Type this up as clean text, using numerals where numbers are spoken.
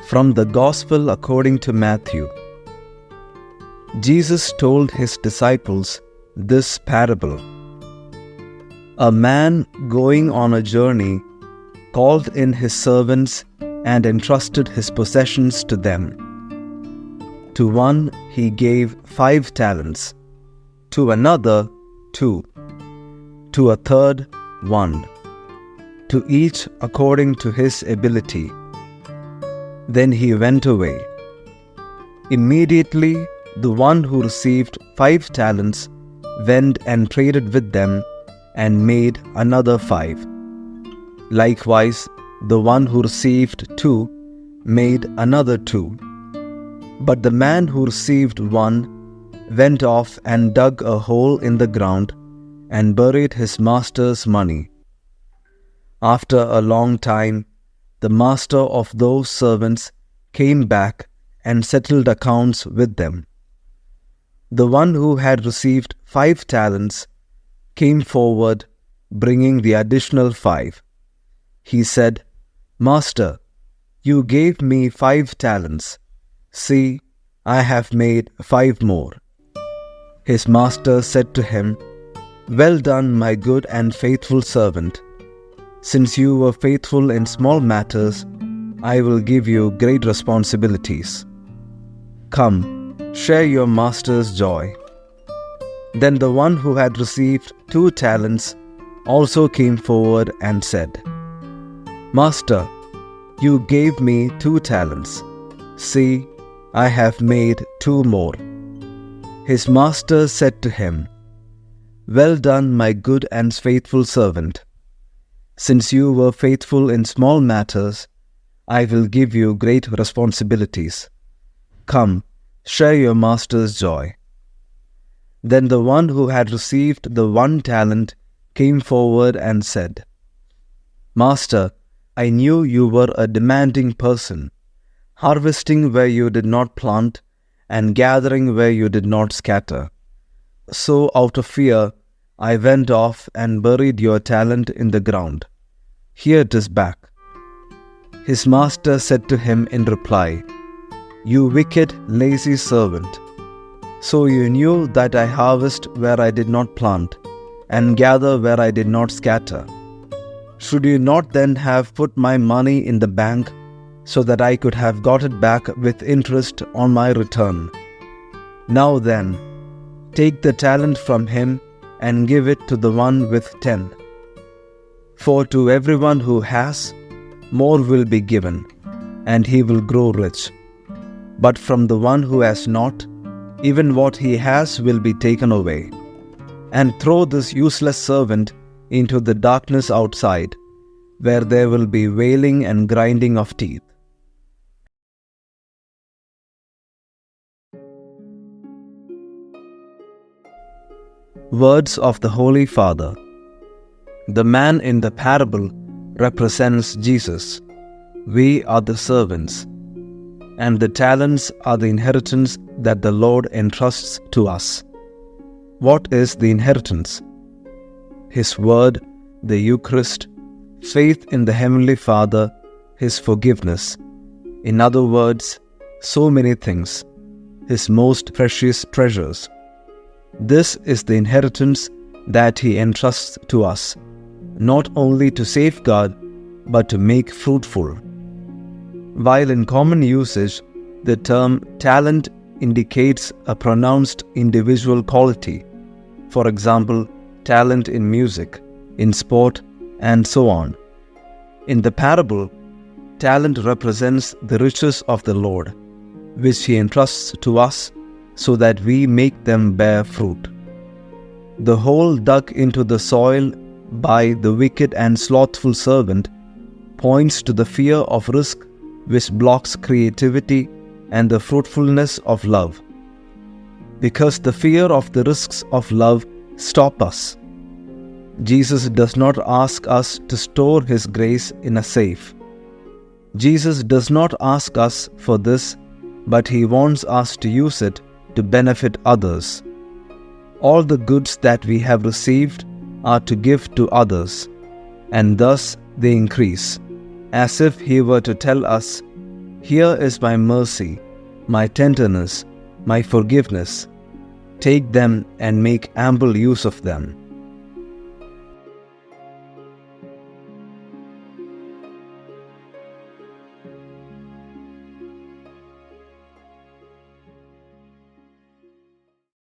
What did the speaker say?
From the Gospel according to Matthew. Jesus told his disciples this parable. A man going on a journey called in his servants and entrusted his possessions to them. To one he gave 5 talents, to another 2, to a third 1, to each according to his ability. Then he went away. Immediately the one who received 5 talents went and traded with them and made another 5. Likewise, the one who received 2 made another 2. But the man who received 1 went off and dug a hole in the ground and buried his master's money. After a long time, the master of those servants came back and settled accounts with them. The one who had received 5 talents came forward, bringing the additional 5. He said, "Master, you gave me 5 talents. See, I have made 5 more." His master said to him, "Well done, my good and faithful servant. Since you were faithful in small matters, I will give you great responsibilities. Come, share your master's joy." Then the one who had received 2 talents also came forward and said, "Master, you gave me 2 talents. See, I have made 2 more." His master said to him, "Well done, my good and faithful servant. Since you were faithful in small matters, I will give you great responsibilities. Come, share your master's joy." Then the one who had received the 1 talent came forward and said, "Master, I knew you were a demanding person, harvesting where you did not plant and gathering where you did not scatter. So out of fear, I went off and buried your talent in the ground. Here it is back." His master said to him in reply, "You wicked, lazy servant. So you knew that I harvest where I did not plant and gather where I did not scatter. Should you not then have put my money in the bank so that I could have got it back with interest on my return? Now then, take the talent from him and give it to the one with 10. For to everyone who has, more will be given, and he will grow rich. But from the one who has not, even what he has will be taken away. And throw this useless servant into the darkness outside, where there will be wailing and grinding of teeth." Words of the Holy Father. The man in the parable represents Jesus. We are the servants, and the talents are the inheritance that the Lord entrusts to us. What is the inheritance? His Word, the Eucharist, faith in the Heavenly Father, His forgiveness. In other words, so many things, His most precious treasures. This is the inheritance that He entrusts to us, not only to safeguard, but to make fruitful. While in common usage, the term talent indicates a pronounced individual quality. For example, talent in music, in sport, and so on. In the parable, talent represents the riches of the Lord, which He entrusts to us so that we make them bear fruit. The hole dug into the soil by the wicked and slothful servant points to the fear of risk which blocks creativity and the fruitfulness of love. Because the fear of the risks of love stop us, Jesus does not ask us to store His grace in a safe. Jesus does not ask us for this, but He wants us to use it to benefit others. All the goods that we have received are to give to others, and thus they increase, as if He were to tell us, Here is my mercy, my tenderness, my forgiveness. Take them and make ample use of them.